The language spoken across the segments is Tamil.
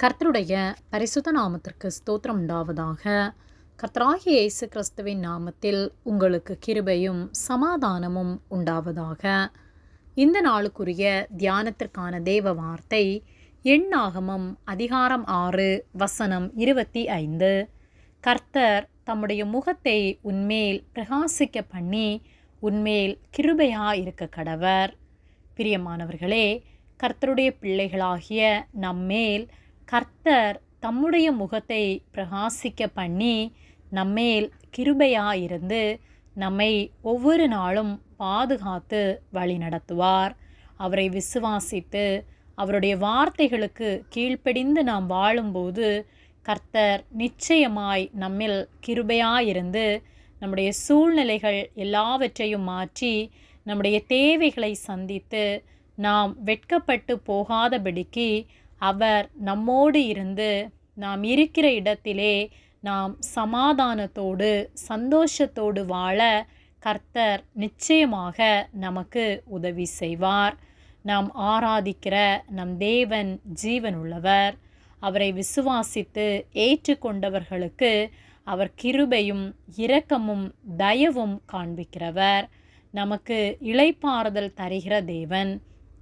கர்த்தருடைய பரிசுத்த நாமத்திற்கு ஸ்தோத்திரம் உண்டாவதாக. கர்த்தராகிய இயேசு கிறிஸ்துவின் நாமத்தில் உங்களுக்கு கிருபையும் சமாதானமும் உண்டாவதாக. இந்த நாளுக்குரிய தியானத்திற்கான தேவ வார்த்தை எண்ணாகமம் அதிகாரம் 6 வசனம் 25. கர்த்தர் தம்முடைய முகத்தை உன்மேல் பிரகாசிக்க பண்ணி உன்மேல் கிருபையாயிருக்க கடவர். பிரியமானவர்களே, கர்த்தருடைய பிள்ளைகளாகிய நம்மேல் கர்த்தர் தம்முடைய முகத்தை பிரகாசிக்க பண்ணி நம்மேல் கிருபையாயிருந்து நம்மை ஒவ்வொரு நாளும் பாதுகாத்து வழி நடத்துவார். அவரை விசுவாசித்து அவருடைய வார்த்தைகளுக்கு கீழ்ப்படிந்து நாம் வாழும்போது கர்த்தர் நிச்சயமாய் நம்மில் கிருபையாயிருந்து நம்முடைய சூழ்நிலைகள் எல்லாவற்றையும் மாற்றி நம்முடைய தேவைகளை சந்தித்து நாம் வெட்கப்பட்டு போகாதபடிக்கு அவர் நம்மோடு இருந்து நாம் இருக்கிற இடத்திலே நாம் சமாதானத்தோடு சந்தோஷத்தோடு வாழ கர்த்தர் நிச்சயமாக நமக்கு உதவி செய்வார். நாம் ஆராதிக்கிற நம் தேவன் ஜீவனுள்ளவர். அவரை விசுவாசித்து ஏற்றுக்கொண்டவர்களுக்கு அவர் கிருபையும் இரக்கமும் தயவும் காண்பிக்கிறவர். நமக்கு இளைப்பாறுதல் தருகிற தேவன்,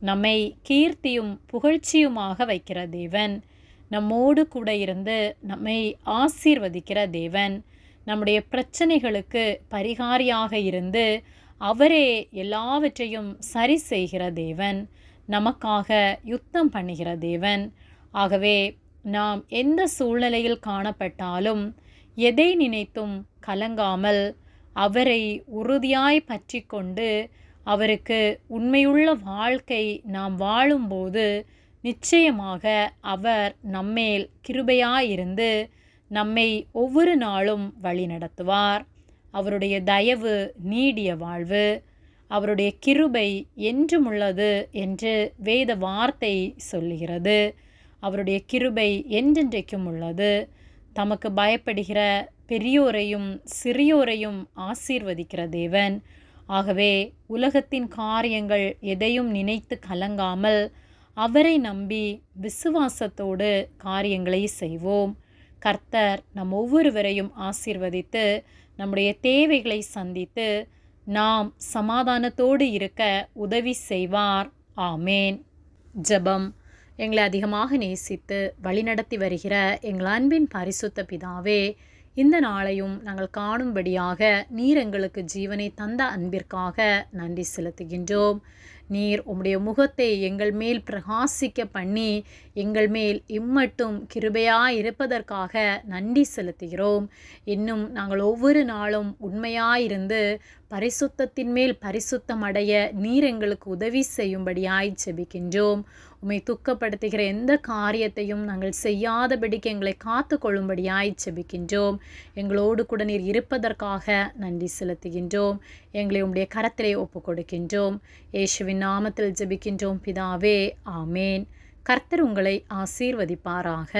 நம்மை கீர்த்தியும் புகழ்ச்சியுமாக வைக்கிற தேவன், நம்மோடு கூட இருந்து நம்மை ஆசீர்வதிக்கிற தேவன், நம்முடைய பிரச்சனைகளுக்கு பரிகாரியாக இருந்து அவரே எல்லாவற்றையும் சரி செய்கிற தேவன், நமக்காக யுத்தம் பண்ணுகிற தேவன். ஆகவே நாம் எந்த சூழ்நிலையில் காணப்பட்டாலும் எதை நினைத்தும் கலங்காமல் அவரை உறுதியாய் பற்றி கொண்டு அவருக்கு உண்மையுள்ள வாழ்க்கை நாம் வாழும்போது நிச்சயமாக அவர் நம்மேல் கிருபையாயிருந்து நம்மை ஒவ்வொரு நாளும் வழி நடத்துவார். அவருடைய தயவு நீடிய வாழ்வு, அவருடைய கிருபை என்றும் உள்ளது என்று வேத வார்த்தை சொல்லுகிறது. அவருடைய கிருபை என்றென்றைக்கும் உள்ளது. தமக்கு பயப்படுகிற பெரியோரையும் சிறியோரையும் ஆசீர்வதிக்கிற தேவன். ஆகவே உலகத்தின் காரியங்கள் எதையும் நினைத்து கலங்காமல் அவரை நம்பி விசுவாசத்தோடு காரியங்களை செய்வோம். கர்த்தர் நம் ஒவ்வொருவரையும் ஆசீர்வதித்து நம்முடைய தேவைகளை சந்தித்து நாம் சமாதானத்தோடு இருக்க உதவி செய்வார். ஆமேன். ஜெபம். எங்களை அதிகமாக நேசித்து வழிநடத்தி வருகிற எங்கள் அன்பின் பரிசுத்த பிதாவே, இந்த நாளையும் நாங்கள் காணும்படியாக நீர் எங்களுக்கு ஜீவனை தந்த அன்பிற்காக நன்றி செலுத்துகின்றோம். நீர் உம்முடைய முகத்தை எங்கள் மேல் பிரகாசிக்க பண்ணி எங்கள் மேல் இம்மட்டும் கிருபையாயிருப்பதற்காக நன்றி செலுத்துகிறோம். இன்னும் நாங்கள் ஒவ்வொரு நாளும் உண்மையாயிருந்து பரிசுத்தத்தின் மேல் பரிசுத்தம் அடைய நீர் எங்களுக்கு உதவி செய்யும்படியாய் ஜெபிக்கின்றோம். உம்மை துக்கப்படுத்துகிற எந்த காரியத்தையும் நாங்கள் செய்யாதபடிக்கு எங்களை காத்து கொள்ளும்படியாய் ஜெபிக்கின்றோம். எங்களோடு கூட நீர் இருப்பதற்காக நன்றி செலுத்துகின்றோம். எங்களை உம்முடைய கரத்திலே ஒப்பு கொடுக்கின்றோம். இயேசுவின் நாமத்தில் ஜெபிக்கின்றோம் பிதாவே. ஆமேன். கர்த்தர் உங்களை ஆசீர்வதிப்பாராக.